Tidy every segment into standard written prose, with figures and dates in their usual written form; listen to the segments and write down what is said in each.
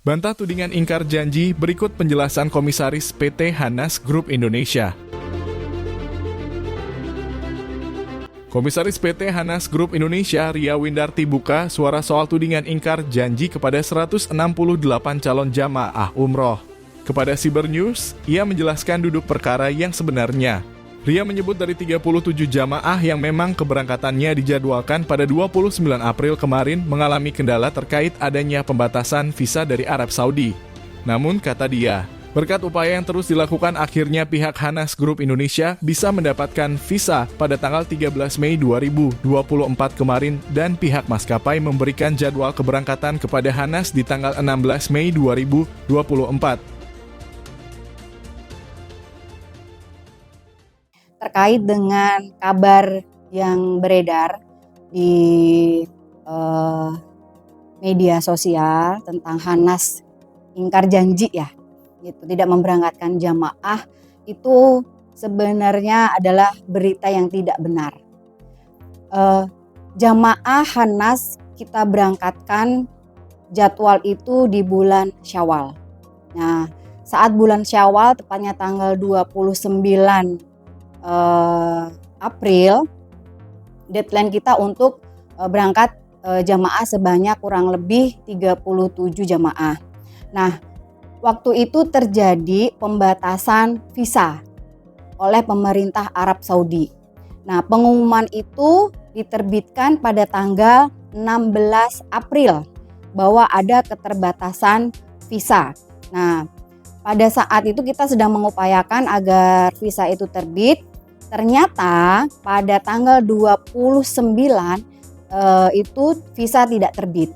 Bantah tudingan ingkar janji, berikut penjelasan Komisaris PT Hanas Group Indonesia. Komisaris PT Hanas Group Indonesia, Ria Windarti buka suara soal tudingan ingkar janji kepada 168 calon jamaah umroh. Kepada Cyber News, ia menjelaskan duduk perkara yang sebenarnya. Ria menyebut dari 37 jamaah yang memang keberangkatannya dijadwalkan pada 29 April kemarin mengalami kendala terkait adanya pembatasan visa dari Arab Saudi. Namun, kata dia, berkat upaya yang terus dilakukan akhirnya pihak Hanas Group Indonesia bisa mendapatkan visa pada tanggal 13 Mei 2024 kemarin dan pihak maskapai memberikan jadwal keberangkatan kepada Hanas di tanggal 16 Mei 2024. Terkait dengan kabar yang beredar di media sosial tentang Hanas ingkar janji ya, gitu, tidak memberangkatkan jamaah, itu sebenarnya adalah berita yang tidak benar. Jamaah Hanas kita berangkatkan jadwal itu di bulan Syawal. Nah, saat bulan Syawal tepatnya tanggal 29 April, deadline kita untuk berangkat jamaah sebanyak kurang lebih 37 jamaah. Nah, waktu itu terjadi pembatasan visa oleh pemerintah Arab Saudi. Nah, pengumuman itu diterbitkan pada tanggal 16 April bahwa ada keterbatasan visa. Nah, pada saat itu kita sedang mengupayakan agar visa itu terbit. Ternyata pada tanggal 29 itu visa tidak terbit.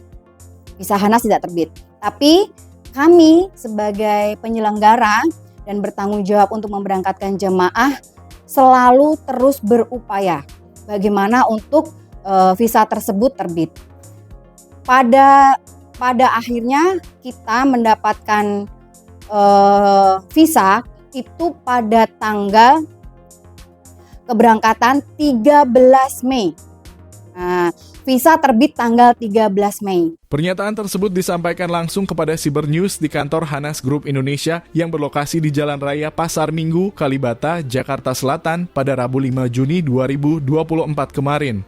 Visa Hanas tidak terbit. Tapi kami sebagai penyelenggara dan bertanggung jawab untuk memberangkatkan jemaah selalu terus berupaya bagaimana untuk visa tersebut terbit. Pada akhirnya kita mendapatkan visa itu pada tanggal keberangkatan 13 Mei. Nah, visa terbit tanggal 13 Mei. Pernyataan tersebut disampaikan langsung kepada Cyber News di kantor Hanas Group Indonesia yang berlokasi di Jalan Raya Pasar Minggu, Kalibata, Jakarta Selatan pada Rabu 5 Juni 2024 kemarin.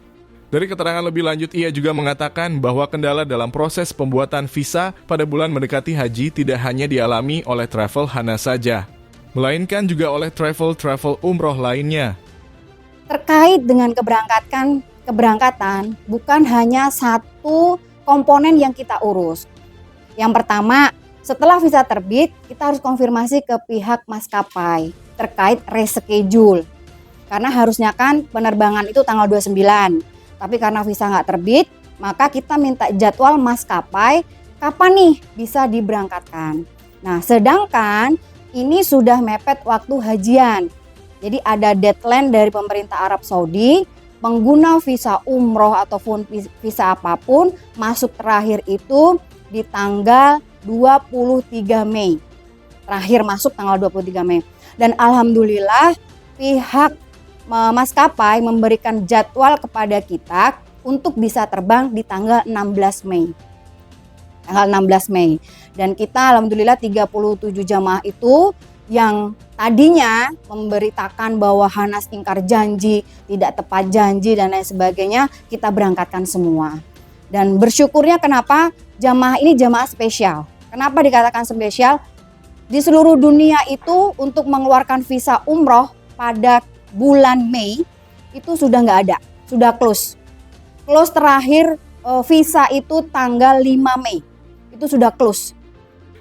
Dari keterangan lebih lanjut, ia juga mengatakan bahwa kendala dalam proses pembuatan visa pada bulan mendekati haji tidak hanya dialami oleh travel Hanas saja, melainkan juga oleh travel umroh lainnya. Terkait dengan keberangkatan bukan hanya satu komponen yang kita urus. Yang pertama, setelah visa terbit, kita harus konfirmasi ke pihak maskapai terkait reschedule. Karena harusnya kan penerbangan itu tanggal 29. Tapi karena visa nggak terbit, maka kita minta jadwal maskapai kapan nih bisa diberangkatkan. Nah, sedangkan ini sudah mepet waktu hajian. Jadi ada deadline dari pemerintah Arab Saudi, pengguna visa umroh ataupun visa apapun masuk terakhir itu di tanggal 23 Mei. Terakhir masuk tanggal 23 Mei. Dan alhamdulillah pihak maskapai memberikan jadwal kepada kita untuk bisa terbang di tanggal 16 Mei. Tanggal 16 Mei. Dan kita alhamdulillah 37 jamaah itu yang tadinya memberitakan bahwa Hanas ingkar janji, tidak tepat janji dan lain sebagainya, kita berangkatkan semua. Dan bersyukurnya kenapa jamaah ini jamaah spesial. Kenapa dikatakan spesial? Di seluruh dunia itu untuk mengeluarkan visa umroh pada bulan Mei itu sudah nggak ada, sudah close. Close terakhir visa itu tanggal 5 Mei, itu sudah close.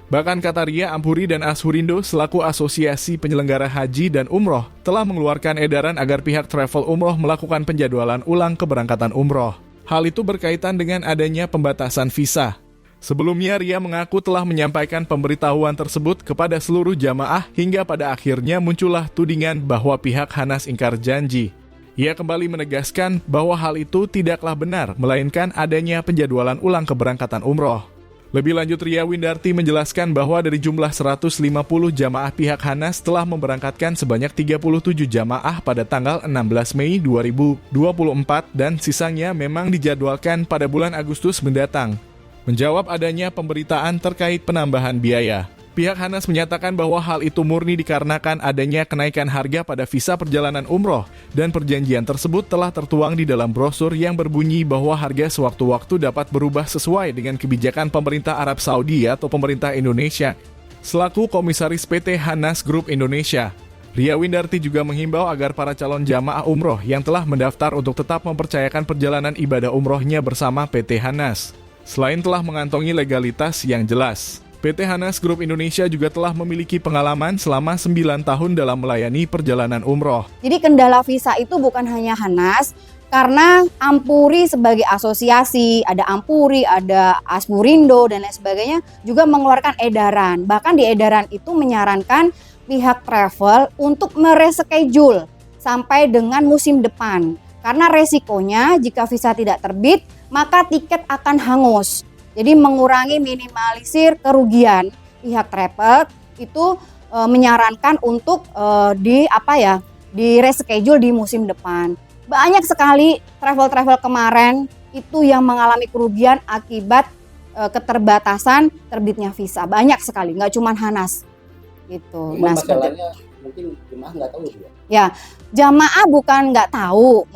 Bahkan kata Ria, Ampuri dan Ashurindo selaku Asosiasi Penyelenggara Haji dan Umroh telah mengeluarkan edaran agar pihak travel umroh melakukan penjadwalan ulang keberangkatan umroh. Hal itu berkaitan dengan adanya pembatasan visa. Sebelumnya Ria mengaku telah menyampaikan pemberitahuan tersebut kepada seluruh jamaah hingga pada akhirnya muncullah tudingan bahwa pihak Hanas ingkar janji. Ia kembali menegaskan bahwa hal itu tidaklah benar, melainkan adanya penjadwalan ulang keberangkatan umroh. Lebih lanjut, Ria Windarti menjelaskan bahwa dari jumlah 150 jamaah pihak Hanas telah memberangkatkan sebanyak 37 jamaah pada tanggal 16 Mei 2024 dan sisanya memang dijadwalkan pada bulan Agustus mendatang. Menjawab adanya pemberitaan terkait penambahan biaya, pihak Hanas menyatakan bahwa hal itu murni dikarenakan adanya kenaikan harga pada visa perjalanan umroh dan perjanjian tersebut telah tertuang di dalam brosur yang berbunyi bahwa harga sewaktu-waktu dapat berubah sesuai dengan kebijakan pemerintah Arab Saudi atau pemerintah Indonesia. Selaku Komisaris PT Hanas Group Indonesia, Ria Windarti juga menghimbau agar para calon jamaah umroh yang telah mendaftar untuk tetap mempercayakan perjalanan ibadah umrohnya bersama PT Hanas. Selain telah mengantongi legalitas yang jelas, PT Hanas Group Indonesia juga telah memiliki pengalaman selama 9 tahun dalam melayani perjalanan umroh. Jadi kendala visa itu bukan hanya Hanas, karena Ampuri sebagai asosiasi, ada Ampuri, ada Aspurindo, dan lain sebagainya juga mengeluarkan edaran. Bahkan di edaran itu menyarankan pihak travel untuk mereschedule sampai dengan musim depan. Karena resikonya jika visa tidak terbit, maka tiket akan hangus. Jadi mengurangi minimalisir kerugian. Pihak travel itu menyarankan untuk di reschedule di musim depan. Banyak sekali travel-travel kemarin itu yang mengalami kerugian akibat keterbatasan terbitnya visa. Banyak sekali, nggak cuma Hanas. Gitu. Nah, masalahnya mungkin jemaah nggak tahu juga. Ya, jamaah bukan nggak tahu,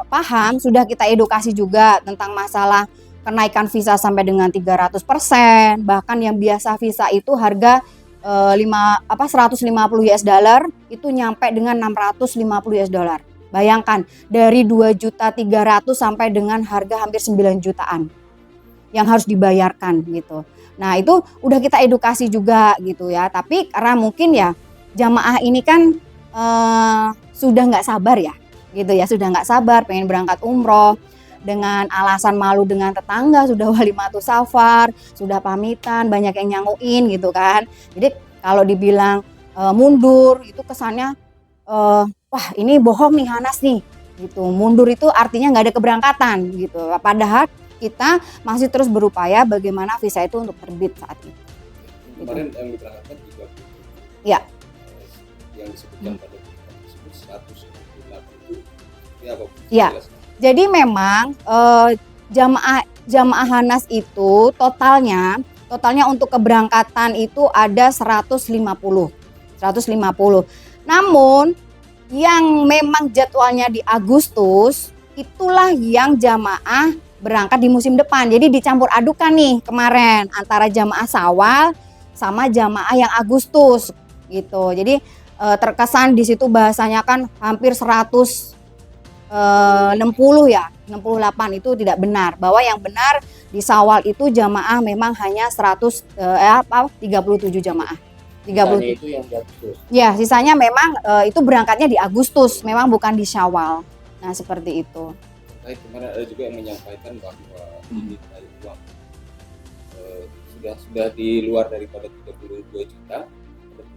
paham, sudah kita edukasi juga tentang masalah kenaikan visa sampai dengan 300%, bahkan yang biasa visa itu harga 150 US dollar itu nyampe dengan 650 US dollar. Bayangkan dari 2.300.000 sampai dengan harga hampir 9 jutaan yang harus dibayarkan gitu. Nah, itu udah kita edukasi juga gitu ya. Tapi karena mungkin ya jamaah ini kan sudah nggak sabar ya gitu ya, sudah nggak sabar pengen berangkat umroh dengan alasan malu dengan tetangga, sudah walimatus safar, sudah pamitan, banyak yang nyanguin gitu kan. Jadi kalau dibilang mundur itu kesannya wah ini bohong nih Hanas nih gitu. Mundur itu artinya nggak ada keberangkatan gitu. Padahal kita masih terus berupaya bagaimana visa itu untuk terbit saat ini. Kemarin yang diberangkatkan juga ya. Yang disebutkan pada tersebut 168 itu apa? Ya. Jadi memang jamaah Hanas itu totalnya untuk keberangkatan itu ada 150. Namun yang memang jadwalnya di Agustus itulah yang jamaah berangkat di musim depan. Jadi dicampur adukan nih kemarin antara jamaah Syawal sama jamaah yang Agustus gitu. Jadi terkesan di situ bahasanya kan hampir 160 ya, 68 itu tidak benar. Bahwa yang benar di Syawal itu jamaah memang hanya 37 jamaah. 37. Itu yang di Agustus. Ya, sisanya memang itu berangkatnya di Agustus, memang bukan di Syawal. Nah, seperti itu. Kemarin ada juga yang menyampaikan bahwa ini uang sudah di luar daripada 32 juta.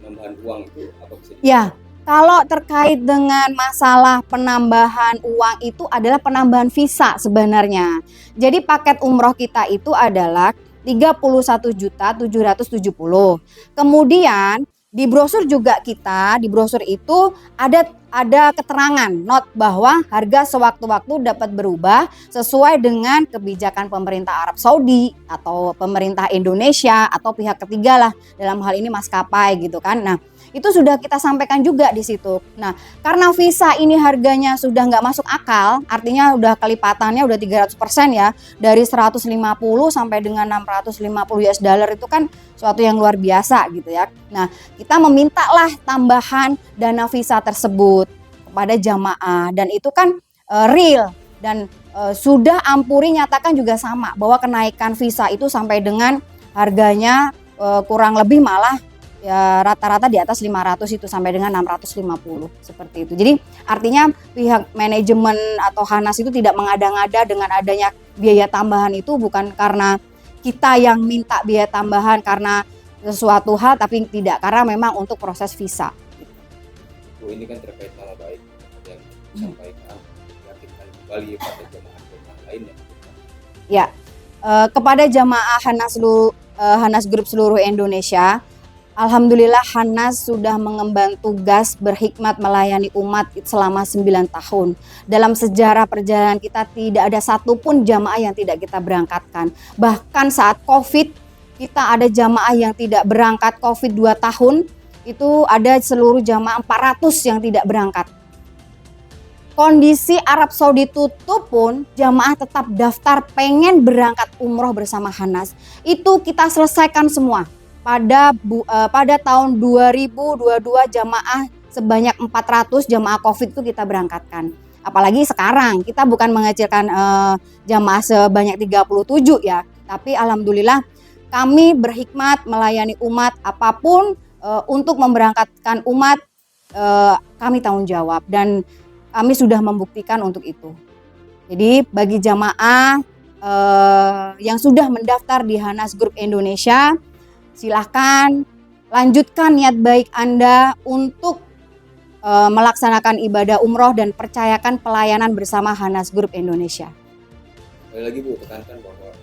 Penambahan uang itu apa bisa ya, kalau terkait dengan masalah penambahan uang itu adalah penambahan visa sebenarnya. Jadi paket umroh kita itu adalah 31.770. Kemudian di brosur juga kita, di brosur itu ada keterangan note bahwa harga sewaktu-waktu dapat berubah sesuai dengan kebijakan pemerintah Arab Saudi atau pemerintah Indonesia atau pihak ketiga lah, dalam hal ini maskapai gitu kan. Nah, itu sudah kita sampaikan juga di situ. Nah, karena visa ini harganya sudah nggak masuk akal, artinya udah kelipatannya udah 300% ya, dari 150 sampai dengan 650 US dollar itu kan suatu yang luar biasa gitu ya. Nah, kita memintalah tambahan dana visa tersebut kepada jamaah dan itu kan real dan sudah Ampuri nyatakan juga sama bahwa kenaikan visa itu sampai dengan harganya kurang lebih malah ya rata-rata di atas 500 itu sampai dengan 650 seperti itu. Jadi artinya pihak manajemen atau Hanas itu tidak mengada-ngada dengan adanya biaya tambahan itu bukan karena kita yang minta biaya tambahan karena sesuatu hal, tapi tidak, karena memang untuk proses visa. Ini kan terkait nama baik yang disampaikan, meyakinkan kembali pada jemaah lainnya. Ya, kepada jamaah Hanas Group seluruh Indonesia, Alhamdulillah Hanas sudah mengemban tugas berhikmat melayani umat selama 9 tahun. Dalam sejarah perjalanan kita tidak ada satupun jamaah yang tidak kita berangkatkan. Bahkan saat COVID kita ada jamaah yang tidak berangkat COVID 2 tahun. Itu ada seluruh jamaah 400 yang tidak berangkat. Kondisi Arab Saudi tutup pun jamaah tetap daftar pengen berangkat umroh bersama Hanas. Itu kita selesaikan semua. Pada tahun 2022 jamaah sebanyak 400 jamaah COVID itu kita berangkatkan. Apalagi sekarang kita bukan mengecilkan jamaah sebanyak 37 ya. Tapi alhamdulillah kami berhikmat melayani umat apapun untuk memberangkatkan umat kami tanggung jawab dan kami sudah membuktikan untuk itu. Jadi bagi jamaah yang sudah mendaftar di Hanas Group Indonesia, silahkan lanjutkan niat baik Anda untuk melaksanakan ibadah umroh dan percayakan pelayanan bersama Hanas Group Indonesia. Sekali lagi Bu, tekankan bahwa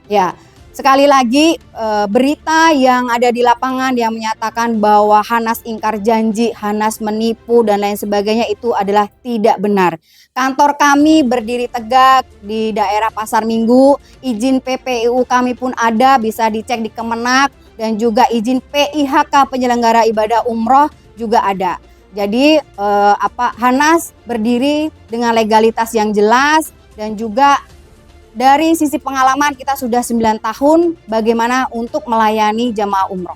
Ya, sekali lagi berita yang ada di lapangan yang menyatakan bahwa Hanas ingkar janji, Hanas menipu dan lain sebagainya itu adalah tidak benar. Kantor kami berdiri tegak di daerah Pasar Minggu, izin PPIU kami pun ada, bisa dicek di Kemenak dan juga izin PIHK penyelenggara ibadah umroh juga ada. Jadi Hanas berdiri dengan legalitas yang jelas dan juga dari sisi pengalaman kita sudah 9 tahun bagaimana untuk melayani jamaah umroh.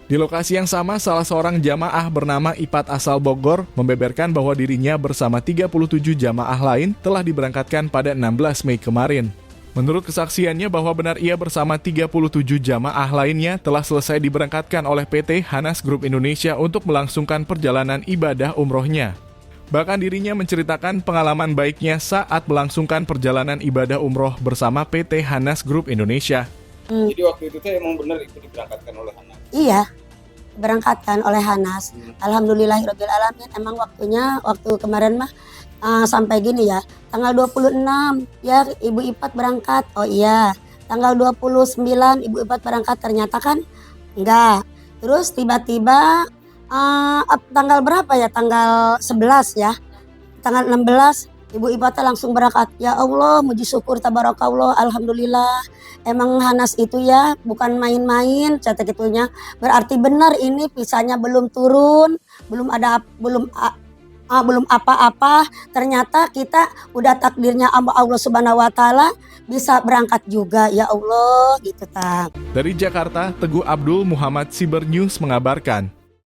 Di lokasi yang sama, salah seorang jamaah bernama Ipat asal Bogor membeberkan bahwa dirinya bersama 37 jamaah lain telah diberangkatkan pada 16 Mei kemarin. Menurut kesaksiannya bahwa benar ia bersama 37 jamaah lainnya telah selesai diberangkatkan oleh PT Hanas Group Indonesia untuk melangsungkan perjalanan ibadah umrohnya. Bahkan dirinya menceritakan pengalaman baiknya saat melangsungkan perjalanan ibadah umroh bersama PT Hanas Group Indonesia. jadi waktu itu emang benar itu diberangkatkan oleh Hanas. Iya, berangkatkan oleh Hanas. Alhamdulillahirabbil alamin. Emang waktu kemarin mah sampai gini ya. Tanggal 26 ya Ibu Ipat berangkat. Oh iya. Tanggal 29 Ibu Ipat berangkat, ternyata kan enggak. Terus tiba-tiba tanggal berapa ya? Tanggal 11 ya. Tanggal 16 Ibu Ipat langsung berangkat. Ya Allah, muji syukur tabarakallah, alhamdulillah. Emang Hanas itu ya bukan main-main, catat itunya. Berarti benar ini visanya belum turun, belum apa-apa. Ternyata kita udah takdirnya Allah Subhanahu wa taala bisa berangkat juga, ya Allah gitu tak. Dari Jakarta, Teguh Abdul Muhammad Cyber News mengabarkan.